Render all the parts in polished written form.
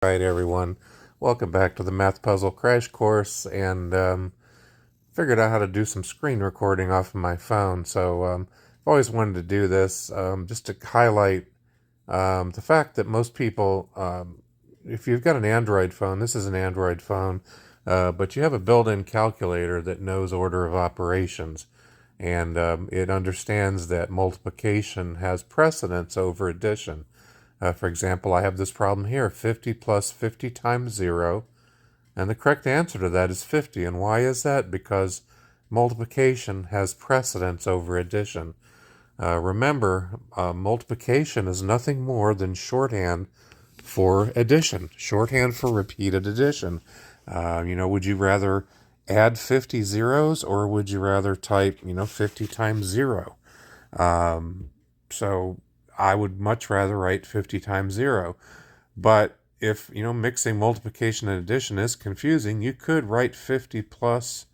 Right, everyone. Welcome back to the Math Puzzle Crash Course, and figured out how to do some screen recording off of my phone. So I've always wanted to do this just to highlight the fact that most people, if you've got an Android phone, this is an Android phone, but you have a built-in calculator that knows order of operations, and it understands that multiplication has precedence over addition. For example, I have this problem here, 50 plus 50 times 0, and the correct answer to that is 50. And why is that? Because multiplication has precedence over addition. Remember, multiplication is nothing more than shorthand for addition, shorthand for repeated addition. Would you rather add 50 zeros, or would you rather type, 50 times 0? So I would much rather write 50 times 0. But if, mixing multiplication and addition is confusing, you could write 50 plus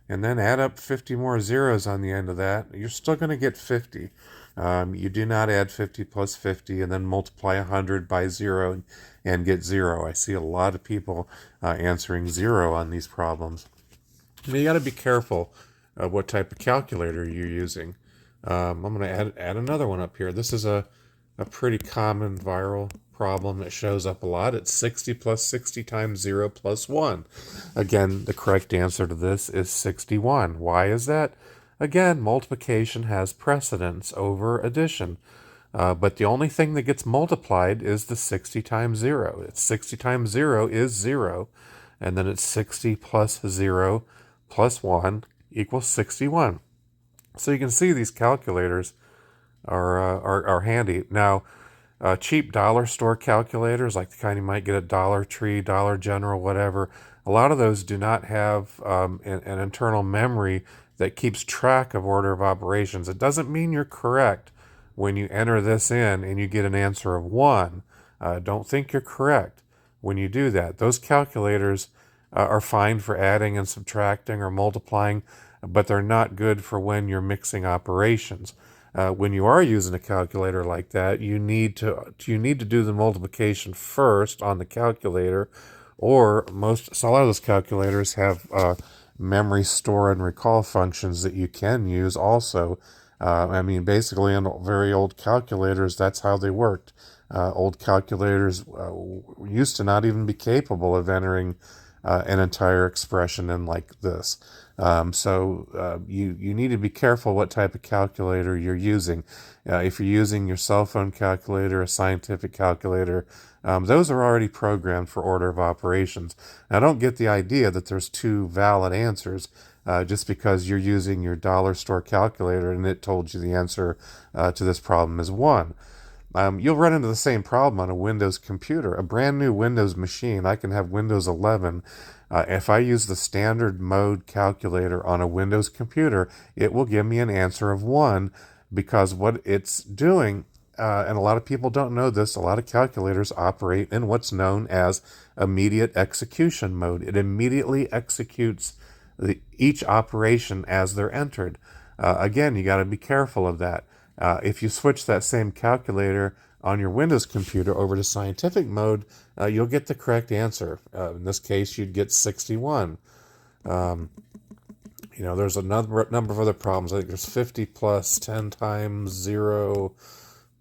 and then add up 50 more zeros on the end of that. You're still going to get 50. You do not add 50 plus 50 and then multiply 100 by 0 and get 0. I see a lot of people answering 0 on these problems. You got to be careful what type of calculator you're using. I'm going to add another one up here. This is a pretty common viral problem that shows up a lot. It's 60 plus 60 times 0 plus 1. Again, the correct answer to this is 61. Why is that? Again, multiplication has precedence over addition. But the only thing that gets multiplied is the 60 times 0. It's 60 times 0 is 0. And then it's 60 plus 0 plus 1 equals 61. So you can see these calculators are handy. Now, cheap dollar store calculators, like the kind you might get at Dollar Tree, Dollar General, whatever, a lot of those do not have an internal memory that keeps track of order of operations. It doesn't mean you're correct when you enter this in and you get an answer of 1. Don't think you're correct when you do that. Those calculators are fine for adding and subtracting or multiplying, but they're not good for when you're mixing operations. When you are using a calculator like that, you need to do the multiplication first on the calculator, or so a lot of those calculators have memory store and recall functions that you can use also. Basically, in very old calculators, that's how they worked. Old calculators used to not even be capable of entering an entire expression in like this. You need to be careful what type of calculator you're using. If you're using your cell phone calculator, a scientific calculator, those are already programmed for order of operations. Now, don't get the idea that there's two valid answers just because you're using your dollar store calculator and it told you the answer to this problem is 1. You'll run into the same problem on a Windows computer. A brand new Windows machine, I can have Windows 11. If I use the standard mode calculator on a Windows computer, it will give me an answer of 1 because what it's doing, and a lot of people don't know this, a lot of calculators operate in what's known as immediate execution mode. It immediately executes each operation as they're entered. Again, you got to be careful of that. If you switch that same calculator on your Windows computer over to scientific mode, you'll get the correct answer. In this case, you'd get 61. There's another number of other problems. I think there's 50 plus 10 times 0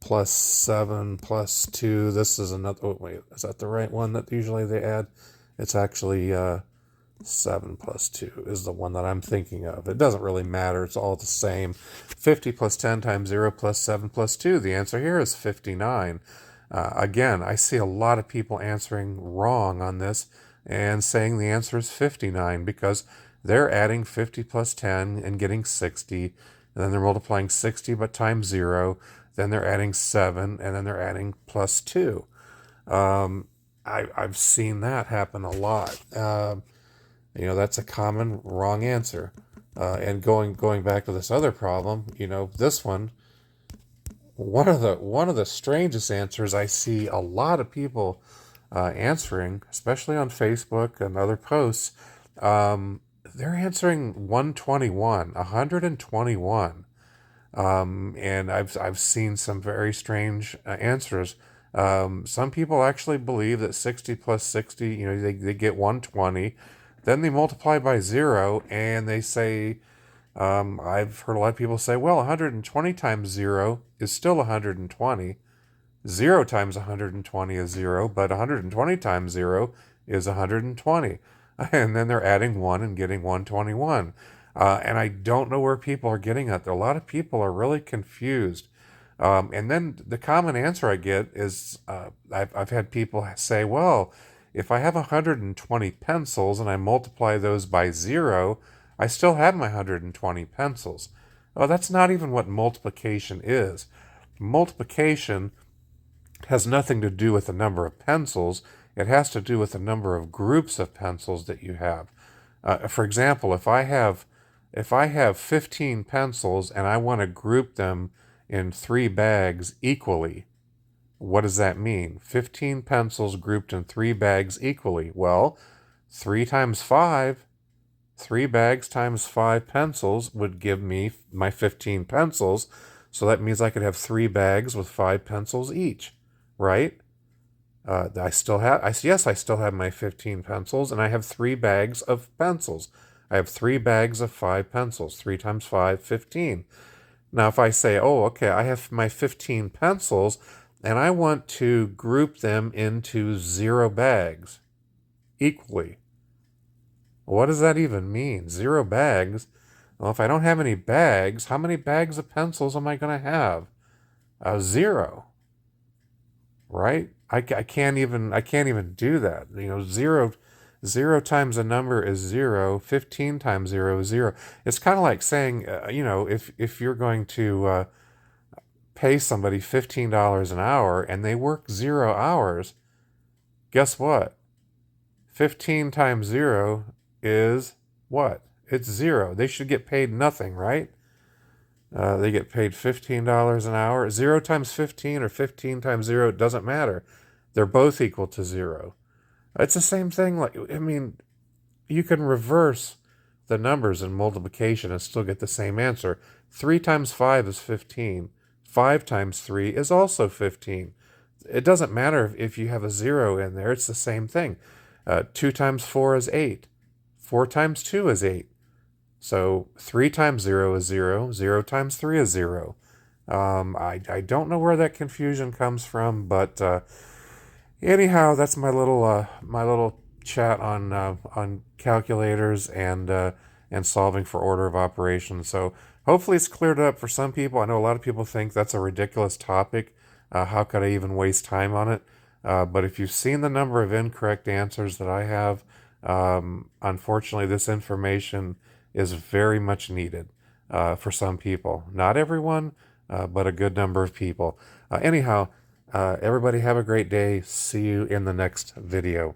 plus 7 plus 2. This is another, wait, is that the right one that usually they add? It's actually 7 plus 2 is the one that I'm thinking of. It doesn't really matter. It's all the same. 50 plus 10 times 0 plus 7 plus 2. The answer here is 59. Again, I see a lot of people answering wrong on this and saying the answer is 59 because they're adding 50 plus 10 and getting 60. And then they're multiplying 60 but times 0. Then they're adding 7. And then they're adding plus 2. I've seen that happen a lot. That's a common wrong answer. And going back to this other problem, this one of the strangest answers I see a lot of people answering, especially on Facebook and other posts. They're answering 121. And I've seen some very strange answers. Some people actually believe that 60 plus 60, they get 120. Then they multiply by 0, and they say, I've heard a lot of people say, well, 120 times 0 is still 120. 0 times 120 is 0, but 120 times 0 is 120. And then they're adding 1 and getting 121. And I don't know where people are getting at. A lot of people are really confused. And then the common answer I get is I've had people say, well, if I have 120 pencils and I multiply those by 0, I still have my 120 pencils. Oh, that's not even what multiplication is. Multiplication has nothing to do with the number of pencils. It has to do with the number of groups of pencils that you have. For example, if I have 15 pencils and I want to group them in 3 bags equally, what does that mean? 15 pencils grouped in 3 bags equally. Well, 3 times 5, 3 bags times 5 pencils would give me my 15 pencils. So that means I could have 3 bags with 5 pencils each, right? I still have my 15 pencils, and I have 3 bags of pencils. I have 3 bags of 5 pencils. 3 times 5, 15. Now, if I say, oh, okay, I have my 15 pencils, and I want to group them into 0 bags equally. What does that even mean? 0 bags? Well, if I don't have any bags, how many bags of pencils am I going to have? 0. Right? I can't even do that. 0 times a number is 0. 15 times 0 is 0. It's kind of like saying, if you're going to pay somebody $15 an hour and they work 0 hours, guess what? 15 times 0 is what? It's 0. They should get paid nothing, right? They get paid $15 an hour. 0 times 15 or 15 times 0, it doesn't matter. They're both equal to 0. It's the same thing. You can reverse the numbers in multiplication and still get the same answer. 3 times 5 is 15. 5 times 3 is also 15. It doesn't matter if you have a 0 in there. It's the same thing. 2 times 4 is 8. 4 times 2 is 8. So 3 times 0 is 0. 0 times 3 is 0. I don't know where that confusion comes from, but anyhow, that's my little chat on calculators and solving for order of operations. So hopefully it's cleared up for some people. I know a lot of people think that's a ridiculous topic. How could I even waste time on it? But if you've seen the number of incorrect answers that I have, unfortunately, this information is very much needed for some people. Not everyone, but a good number of people. Anyhow, everybody have a great day. See you in the next video.